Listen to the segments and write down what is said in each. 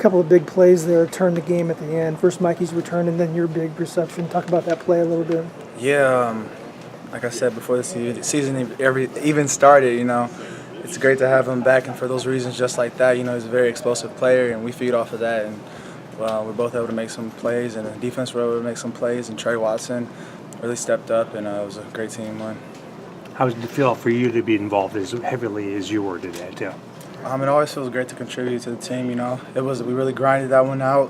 couple of big plays there turned the game at the end. First Mikey's return and then your big reception. Talk about that play a little bit. Yeah, like I said before the season even started, it's great to have him back, and for those reasons, just like that, he's a very explosive player, and we feed off of that. And we're both able to make some plays, and the defense were able to make some plays, and Trey Watson really stepped up, and it was a great team win. How did it feel for you to be involved as heavily as you were today, too? It always feels great to contribute to the team. We really grinded that one out.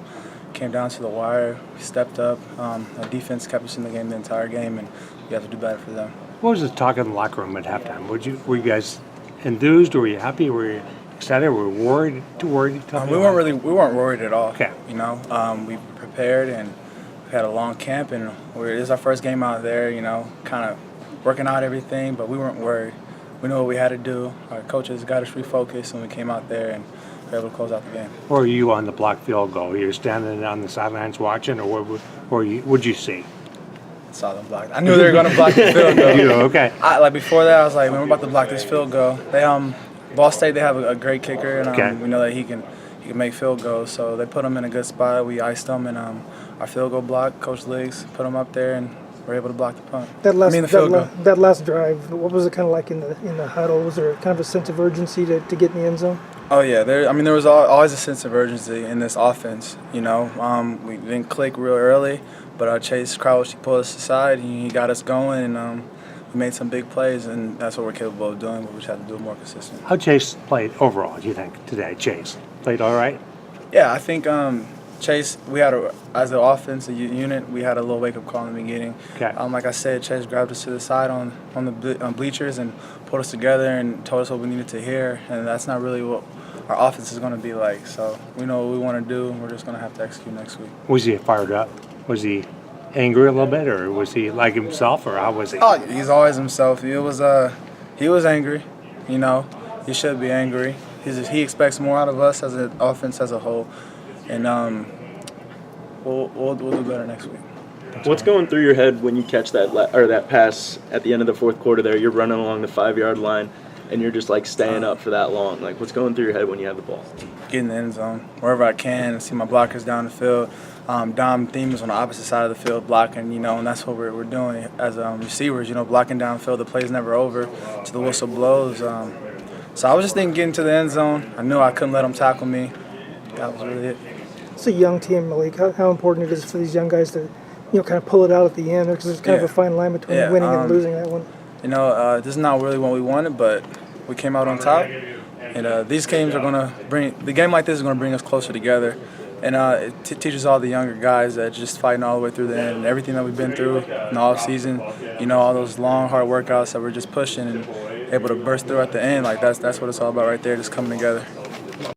Came down to the wire. We stepped up. Our defense kept us in the game the entire game, and we have to do better for them. What was the talk in the locker room at halftime? Were you guys enthused? Were you happy? Were you excited? Were you worried? Too worried? We weren't worried at all. Okay. We prepared, and we had a long camp, and it was our first game out there. Kind of working out everything, but we weren't worried. We knew what we had to do. Our coaches got us refocused, and we came out there and were able to close out the game. Or were you on the blocked field goal? You were standing on the sidelines watching, or what'd you see? Saw them blocked. I knew they were going to block the field goal. Okay. Before that, I was like, man, we're about to block this field goal. Ball State, they have a great kicker, and we know that he can make field goals. So they put him in a good spot. We iced him, and our field goal block, Coach Liggs put him up there, and we're able to block the punt. That last drive, what was it kind of like in the huddle? Was there kind of a sense of urgency to get in the end zone? Oh yeah, there was always a sense of urgency in this offense. We didn't click real early, but Chase Crouch, he pulled us aside, he got us going, and we made some big plays, and that's what we're capable of doing. But we just have to do it more consistent. How Chase played overall? Do you think today? Chase played all right? Yeah, I think Chase, as an offensive unit, we had a little wake-up call in the beginning. Okay. Like I said, Chase grabbed us to the side on the bleachers and pulled us together and told us what we needed to hear, and that's not really what our offense is going to be like. So we know what we want to do, and we're just going to have to execute next week. Was he fired up? Was he angry a little bit, or was he like himself, or how was he? Oh, he's always himself. He was angry. He should be angry. He expects more out of us as an offense as a whole, and we'll do better next week. What's going through your head when you catch that pass at the end of the fourth quarter? There, you're running along the 5-yard line, and you're just staying up for that long. What's going through your head when you have the ball? Get in the end zone wherever I can. See my blockers down the field. Dom Thiem is on the opposite side of the field blocking, and that's what we're doing as receivers. blocking downfield. The play's never over till the whistle blows. So I was just thinking, getting to the end zone. I knew I couldn't let them tackle me. That was really it. It's a young team, Malik. How important it is for these young guys to, kind of pull it out at the end, because there's kind of a fine line between winning and losing that one. This is not really what we wanted, but we came out on top. And these games are going to the game like this is going to bring us closer together. And it teaches all the younger guys that just fighting all the way through the end, and everything that we've been through in the off season, all those long, hard workouts that we're just pushing and able to burst through at the end. That's what it's all about right there, just coming together.